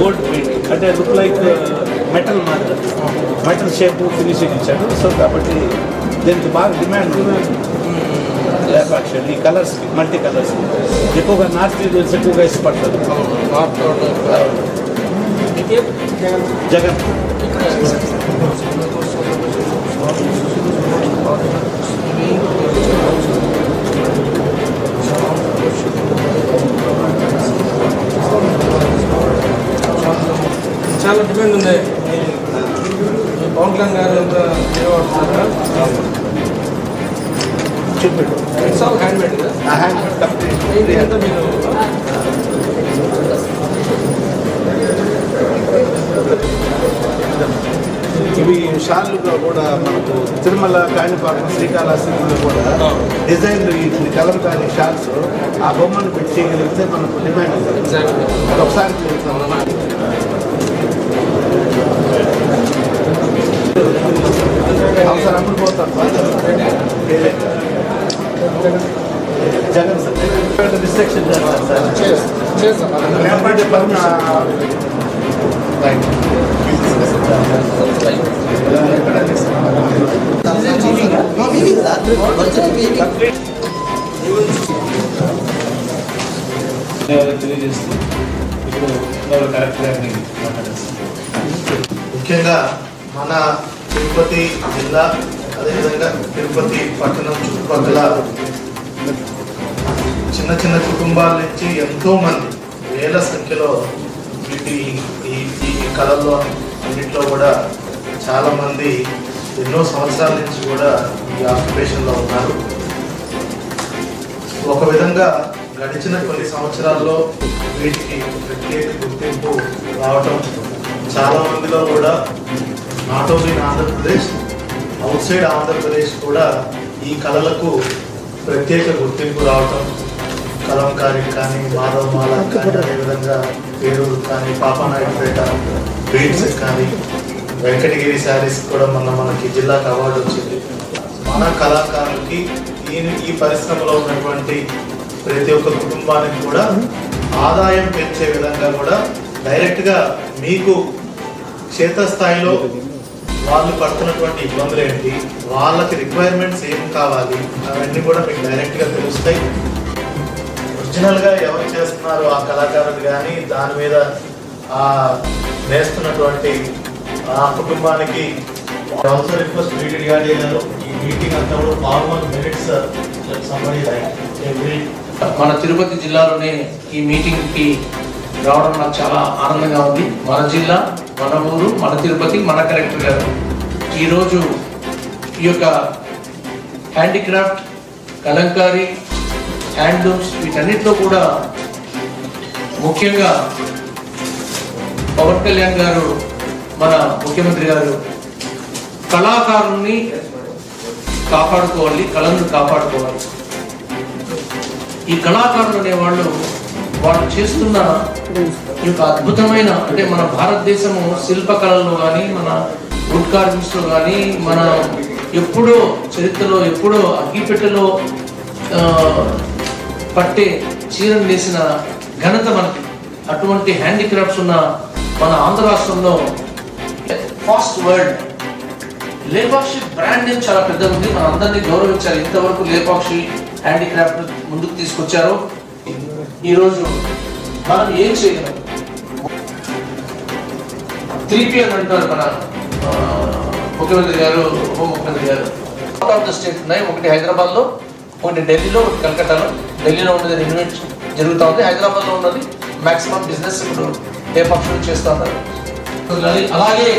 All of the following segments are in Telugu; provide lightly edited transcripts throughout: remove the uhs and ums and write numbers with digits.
గోల్డ్ పెయింటింగ్ అంటే లుక్ లైక్ మెటల్ మాదిరి మెటల్ షేప్ ఫినిషింగ్ ఇచ్చాడు. సో కాబట్టి దీనికి బాగా డిమాండ్ ఉంది. ఈ కలర్స్ మల్టీ కలర్స్ ఎక్కువగా నార్త్ ఇండియన్స్ ఎక్కువగా ఇష్టపడతారు. జగన్ చాలా డిమాండ్ ఉంది. పవన్ కళ్యాణ్ గారు ఎంత చూపెట్టు. ఇట్స్ ఆల్ హ్యాండ్ మేడ్ కదా. ఎంత మీరు ఇవి షార్లుగా కూడా మనకు తిరుమల కాణిపాకం శ్రీకాళహస్తిలో కూడా డిజైన్లు ఈ కలంకారీ షార్ట్స్ ఆ బొమ్మను పెట్టి చేయగలిగితే మనకు డిమాండ్ ఉంటుంది. ఒకసారి ఒకసారి అప్పుడు పోతాం. జగన్ సార్ డిస్ట్రక్షన్ చేస్తారు సార్. ముఖ్యంగా మన తిరుపతి జిల్లా అదేవిధంగా తిరుపతి పట్టణం చుట్టుపక్కల చిన్న చిన్న కుటుంబాల నుంచి ఎంతో మంది వేల సంఖ్యలో ఈ కళల్లో అన్నింటిలో కూడా చాలామంది ఎన్నో సంవత్సరాల నుంచి కూడా ఈ ఆక్యుపేషన్లో ఉన్నారు. ఒక విధంగా గడిచిన కొన్ని సంవత్సరాల్లో వీటికి ప్రత్యేక గుర్తింపు రావటం, చాలా మందిలో కూడా not only in Andhra Pradesh, out side Andhra Pradesh కూడా ఈ కళలకు ప్రత్యేక గుర్తింపు రావటం, కలంకారీ కానీ, మాధవమాల కానీ, అదేవిధంగా పేరూరు కానీ, పాపానాయుడుపేట బీడ్స్ కానీ, వెంకటగిరి శారీస్ కూడా మనకి జిల్లాకు అవార్డు వచ్చింది. మన కళాకారులకి ఈ పరిశ్రమలో ఉన్నటువంటి ప్రతి ఒక్క కుటుంబానికి కూడా ఆదాయం పెంచే విధంగా కూడా డైరెక్ట్గా మీకు క్షేత్రస్థాయిలో వాళ్ళు పడుతున్నటువంటి ఇబ్బందులు ఏంటి, వాళ్ళకి రిక్వైర్మెంట్స్ ఏం కావాలి, అవన్నీ కూడా మీకు డైరెక్ట్గా తెలుస్తాయి. ఒరిజినల్గా ఎవరు చేస్తున్నారు ఆ కళాకారులు కానీ దాని మీద నేస్తున్నటువంటి ఆ కుటుంబానికి ఆల్సో రిక్వెస్ట్ మీటింగ్ గారు ఈ మీటింగ్ అంతా కూడా ఫార్మల్ మెరిట్స్ మన తిరుపతి జిల్లాలోనే ఈ మీటింగ్కి రావడం నాకు చాలా ఆనందంగా ఉంది. మన జిల్లా, మన ఊరు, మన తిరుపతి, మన కలెక్టర్ గారు ఈరోజు ఈ యొక్క హ్యాండీక్రాఫ్ట్, కలంకారీ, హ్యాండ్లూమ్స్ వీటన్నిటిలో కూడా ముఖ్యంగా పవన్ కళ్యాణ్ గారు, మన ముఖ్యమంత్రి గారు కళాకారుల్ని కాపాడుకోవాలి, కళను కాపాడుకోవాలి. ఈ కళాకారులు అనేవాళ్ళు వాళ్ళు చేస్తున్న ఈ యొక్క అద్భుతమైన అంటే మన భారతదేశము శిల్పకళల్లో కానీ, మన వుడ్ కార్వింగ్స్లో కానీ, మన ఎప్పుడో చరిత్రలో ఎప్పుడో అగ్గిపెట్టెలో పట్టే చీరను వేసిన ఘనత మనకి. అటువంటి హ్యాండీక్రాఫ్ట్స్ ఉన్న మన ఆంధ్ర రాష్ట్రంలో fast world Lepakshi brand name చాలా పెద్దగా ఉంది. మన అందరినీ గౌరవించాలి. ఇంతవరకు లేపాక్షి హ్యాండీక్రాఫ్ట్ ముందుకు తీసుకొచ్చారు. ఈరోజు మనం ఏం చేయగలం? 3PM అంటారు మన ముఖ్యమంత్రి గారు, ఉప ముఖ్యమంత్రి గారు. అవుట్ ఆఫ్ ద స్టేట్ ఉన్నాయి. ఒకటి హైదరాబాద్లో, ఒకటి ఢిల్లీలో, ఒకటి కలకత్తాలో. ఢిల్లీలో ఉన్నది రెన్యువేట్ జరుగుతూ ఉంది. హైదరాబాద్లో ఉన్నది మ్యాక్సిమం బిజినెస్ ఇప్పుడు లేపాక్షి చేస్తూ ఉన్నారు. అలాగే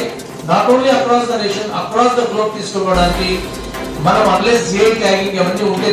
not only across the nation, across the globe తీసుకోవడానికి మనం అన్లెస్ జిఐ ట్యాగింగ్ అవన్నీ ఉంటే